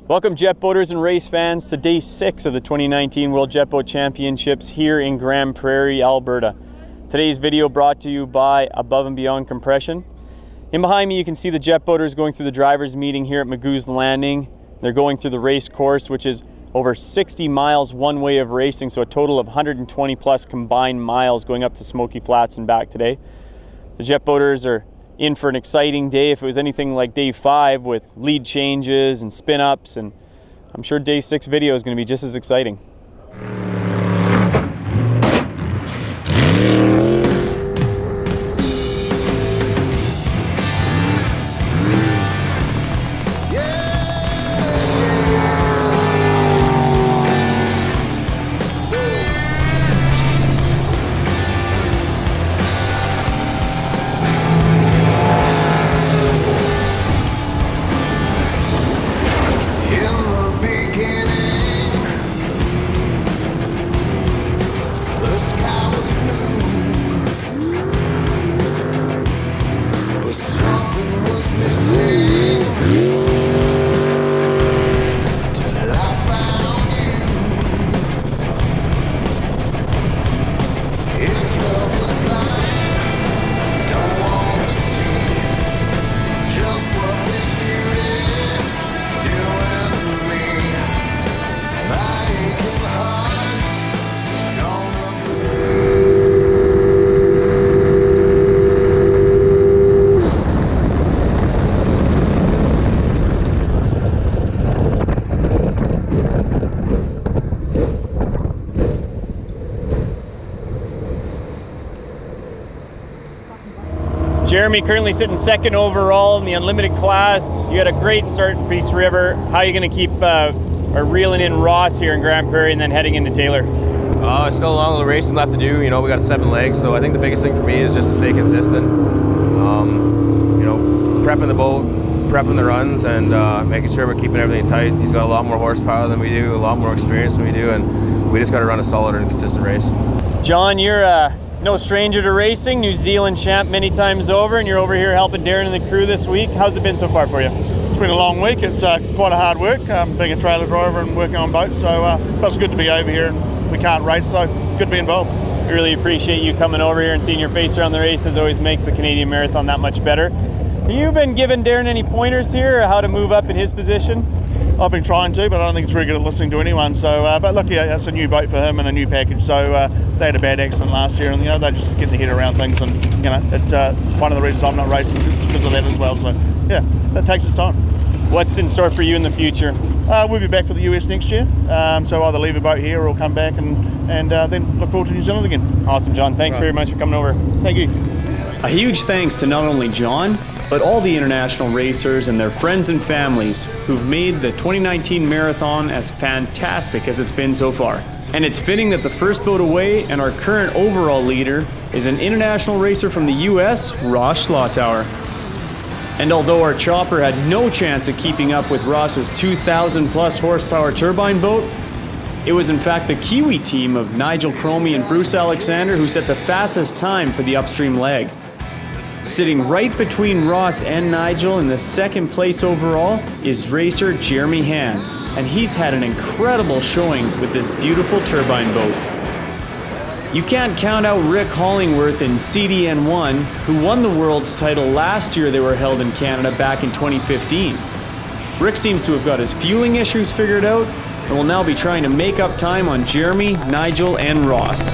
Welcome jet boaters and race fans to day 6 of the 2019 World Jet Boat Championships here in Grande Prairie, Alberta. Today's video brought to you by Above and Beyond Compression. In behind me you can see the jet boaters going through the drivers meeting here at Magoo's Landing. They're going through the race course, which is over 60 miles one way of racing, so a total of 120 plus combined miles going up to Smoky Flats and back today. The jet boaters are in for an exciting day if it was anything like day 5 with lead changes and spin ups, and I'm sure day 6 video is going to be just as exciting. Jeremy currently sitting second overall in the unlimited class. You had a great start in Peace River. How are you going to keep reeling in Ross here in Grande Prairie and then heading into Taylor? Still a long racing left to do. You know, we got 7 legs, so I think the biggest thing for me is just to stay consistent. Prepping the boat, prepping the runs, and making sure we're keeping everything tight. He's got a lot more horsepower than we do, a lot more experience than we do, and we just got to run a solid and consistent race. John, you're no stranger to racing, New Zealand champ many times over, and you're over here helping Darren and the crew this week. How's it been so far for you? It's been a long week. It's quite a hard work, being a trailer driver and working on boats, so it's good to be over here, and we can't race, so good to be involved. We really appreciate you coming over here and seeing your face around the races. Always makes the Canadian Marathon that much better. Have you been giving Darren any pointers here, or how to move up in his position? I've been trying to, but I don't think it's very good at listening to anyone. So, but look, yeah, it's a new boat for him and a new package. So they had a bad accident last year, and they're just getting their head around things. And one of the reasons I'm not racing is because of that as well. So yeah, that takes its time. What's in store for you in the future? We'll be back for the US next year. So either leave a boat here or come back and then look forward to New Zealand again. Awesome, John. Thanks very much for coming over. Thank you. A huge thanks to not only John, but all the international racers and their friends and families who've made the 2019 marathon as fantastic as it's been so far. And it's fitting that the first boat away and our current overall leader is an international racer from the US, Ross Schlotauer. And although our chopper had no chance of keeping up with Ross's 2,000 plus horsepower turbine boat, it was in fact the Kiwi team of Nigel Cromie and Bruce Alexander who set the fastest time for the upstream leg. Sitting right between Ross and Nigel in the second place overall is racer Jeremy Hand, and he's had an incredible showing with this beautiful turbine boat. You can't count out Rick Hollingworth in CDN1, who won the world's title last year they were held in Canada back in 2015. Rick seems to have got his fueling issues figured out and will now be trying to make up time on Jeremy, Nigel, and Ross.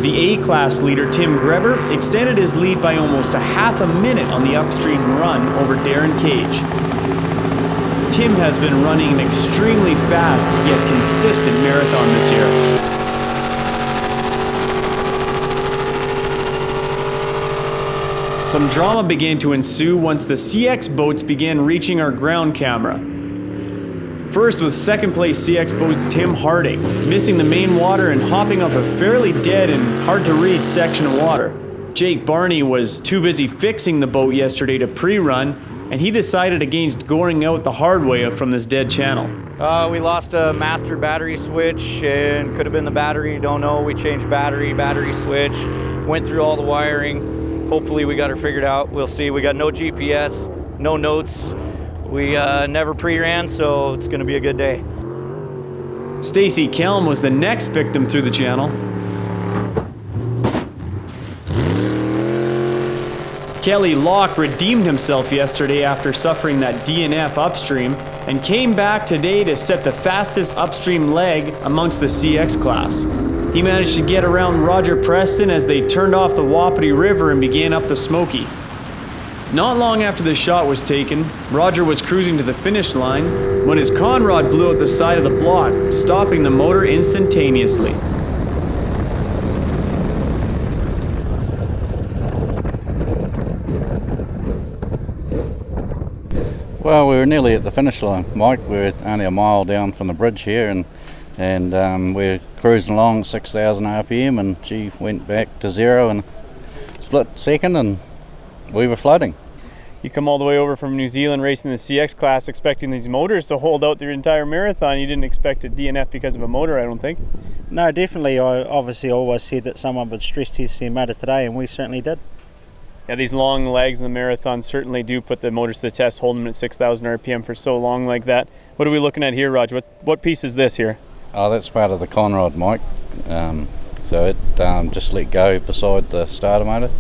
The A-class leader, Tim Greber, extended his lead by almost a half a minute on the upstream run over Darren Cage. Tim has been running an extremely fast yet consistent marathon this year. Some drama began to ensue once the CX boats began reaching our ground camera. First with second place CX boat Tim Harding, missing the main water and hopping off a fairly dead and hard to read section of water. Jake Barney was too busy fixing the boat yesterday to pre-run, and he decided against going out the hard way from this dead channel. We lost a master battery switch, and could have been the battery, don't know. We changed battery switch, went through all the wiring. Hopefully we got her figured out. We'll see. We got no GPS, no notes. We never pre-ran, so it's gonna be a good day. Stacy Kelm was the next victim through the channel. Kelly Locke redeemed himself yesterday after suffering that DNF upstream and came back today to set the fastest upstream leg amongst the CX class. He managed to get around Roger Preston as they turned off the Wapiti River and began up the Smoky. Not long after the shot was taken, Roger was cruising to the finish line when his conrod blew out the side of the block, stopping the motor instantaneously. Well, we were nearly at the finish line, Mike. We're only a mile down from the bridge here, and we're cruising along 6,000 RPM, and she went back to zero and split second, and we were floating. You come all the way over from New Zealand racing the CX class expecting these motors to hold out their entire marathon. You didn't expect a DNF because of a motor, I don't think. No, definitely. I obviously always said that someone would stress test their motor today, and we certainly did. Yeah, these long legs in the marathon certainly do put the motors to the test, holding them at 6,000 RPM for so long like that. What are we looking at here, Raj? What piece is this here? Oh, that's part of the conrod, Mike. So it just let go beside the starter motor,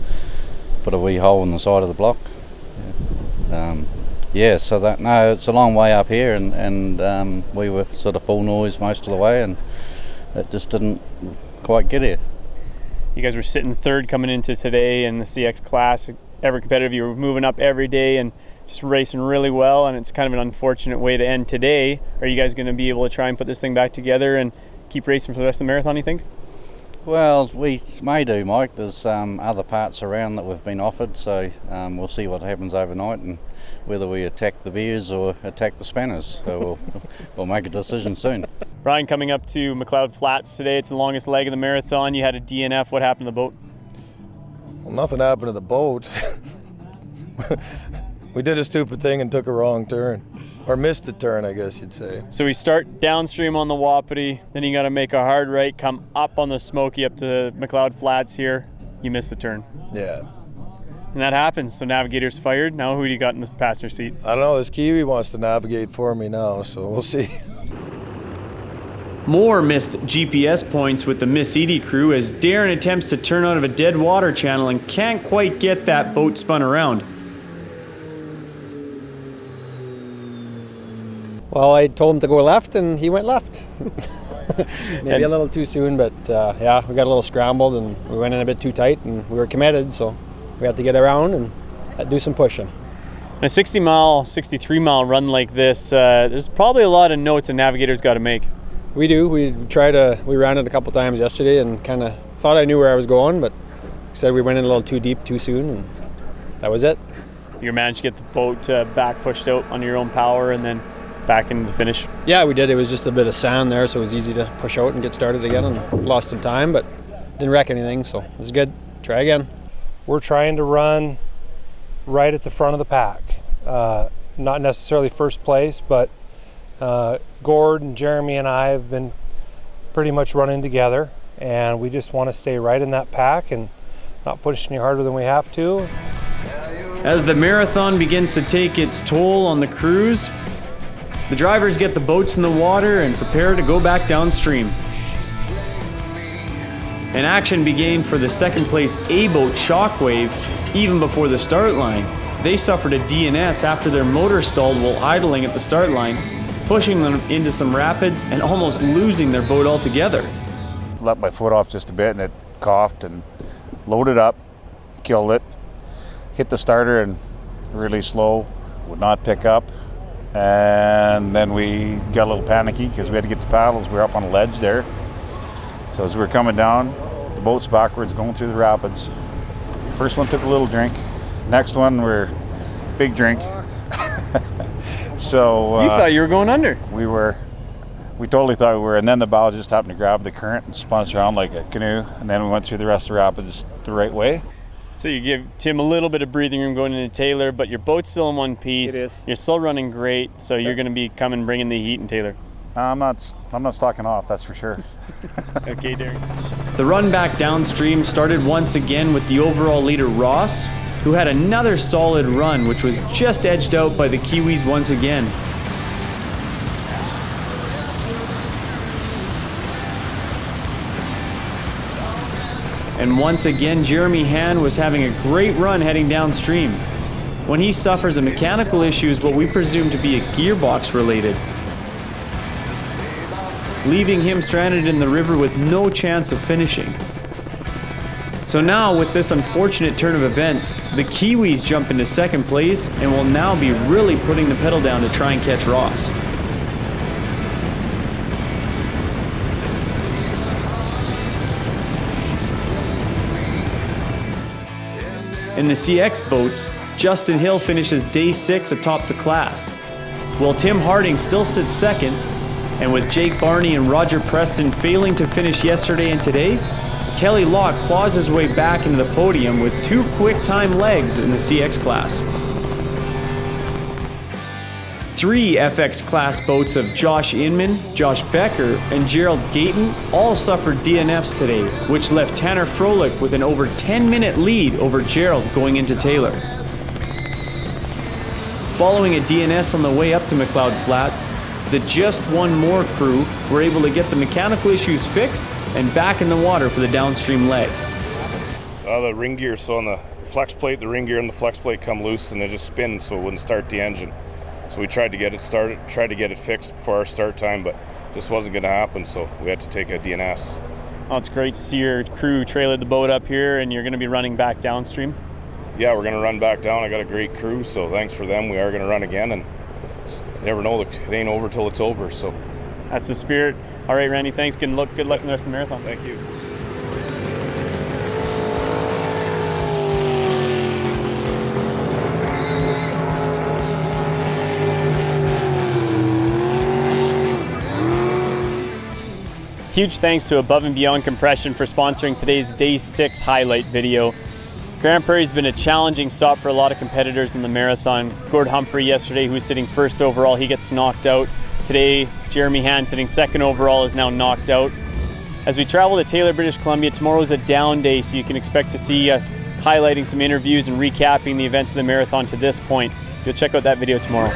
put a wee hole in the side of the block. So that it's a long way up here, and we were sort of full noise most of the way, and it just didn't quite get here. You guys were sitting third coming into today in the CX class, ever competitive. You were moving up every day and just racing really well, and it's kind of an unfortunate way to end today. Are you guys going to be able to try and put this thing back together and keep racing for the rest of the marathon, you think? Well, we may do, Mike. There's other parts around that we've been offered, so we'll see what happens overnight and whether we attack the beers or attack the spanners. So we'll make a decision soon. Brian, coming up to McLeod Flats today, it's the longest leg of the marathon. You had a DNF. What happened to the boat? Well, nothing happened to the boat. We did a stupid thing and took a wrong turn. Or missed the turn, I guess you'd say. So we start downstream on the Wapiti, then you got to make a hard right, come up on the Smoky up to McLeod Flats here. You miss the turn. Yeah. And that happens. So navigator's fired. Now who do you got in the passenger seat? I don't know, this Kiwi wants to navigate for me now, so we'll see. More missed GPS points with the Miss Edie crew as Darren attempts to turn out of a dead water channel and can't quite get that boat spun around. Well, I told him to go left, and he went left. Maybe a little too soon, but yeah, we got a little scrambled, and we went in a bit too tight, and we were committed, so we had to get around and do some pushing. A 60-mile, 63-mile run like this, there's probably a lot of notes a navigator's got to make. We do. We ran it a couple times yesterday, and kind of thought I knew where I was going, but said we went in a little too deep too soon, and that was it. You managed to get the boat back pushed out on your own power, and then back into the finish? Yeah, we did. It was just a bit of sand there, so it was easy to push out and get started again, and lost some time, but didn't wreck anything, so it was good. Try again. We're trying to run right at the front of the pack. Not necessarily first place, but Gord and Jeremy and I have been pretty much running together, and we just want to stay right in that pack and not push any harder than we have to. As the marathon begins to take its toll on the crews, the drivers get the boats in the water and prepare to go back downstream. An action began for the second place A-boat Shockwave even before the start line. They suffered a DNS after their motor stalled while idling at the start line, pushing them into some rapids and almost losing their boat altogether. Let my foot off just a bit and it coughed and loaded up, killed it, hit the starter and really slow, would not pick up. And then we got a little panicky because we had to get the paddles. We were up on a ledge there. So as we were coming down, the boat's backwards going through the rapids. First one took a little drink. Next one, we're big drink. So you thought you were going under. We totally thought we were. And then the bow just happened to grab the current and spun us around like a canoe. And then we went through the rest of the rapids the right way. So you give Tim a little bit of breathing room going into Taylor, but your boat's still in one piece. It is. You're still running great, so you're going to be bringing the heat in Taylor. I'm not slacking off, that's for sure. Okay, Derek. The run back downstream started once again with the overall leader Ross, who had another solid run, which was just edged out by the Kiwis once again. And once again, Jeremy Hand was having a great run heading downstream, when he suffers a mechanical issue, what we presume to be a gearbox related, leaving him stranded in the river with no chance of finishing. So now, with this unfortunate turn of events, the Kiwis jump into second place and will now be really putting the pedal down to try and catch Ross. In the CX boats, Justin Hill finishes day 6 atop the class, while Tim Harding still sits second, and with Jake Barney and Roger Preston failing to finish yesterday and today, Kelly Locke claws his way back into the podium with 2 quick time legs in the CX class. 3 FX class boats of Josh Inman, Josh Becker, and Gerald Gayton all suffered DNFs today, which left Tanner Froelich with an over 10-minute lead over Gerald going into Taylor. Following a DNS on the way up to McLeod Flats, the Just One More crew were able to get the mechanical issues fixed and back in the water for the downstream leg. The ring gear, so on the flex plate, the ring gear and the flex plate come loose and it just spins, so it wouldn't start the engine. So we tried to get it started, tried to get it fixed for our start time, but just wasn't going to happen, so we had to take a DNS. Oh, it's great to see your crew trailer the boat up here, and you're going to be running back downstream. Yeah, we're going to run back down. I got a great crew, so thanks for them. We are going to run again, and you never know, it ain't over till it's over. So that's the spirit. All right, Randy, thanks. Good luck in the rest of the marathon. Thank you. Huge thanks to Above and Beyond Compression for sponsoring today's Day 6 highlight video. Grand Prairie's been a challenging stop for a lot of competitors in the marathon. Gord Humphrey yesterday, who was sitting first overall, he gets knocked out. Today, Jeremy Hand, sitting second overall, is now knocked out. As we travel to Taylor, British Columbia, tomorrow's a down day, so you can expect to see us highlighting some interviews and recapping the events of the marathon to this point. So you'll check out that video tomorrow.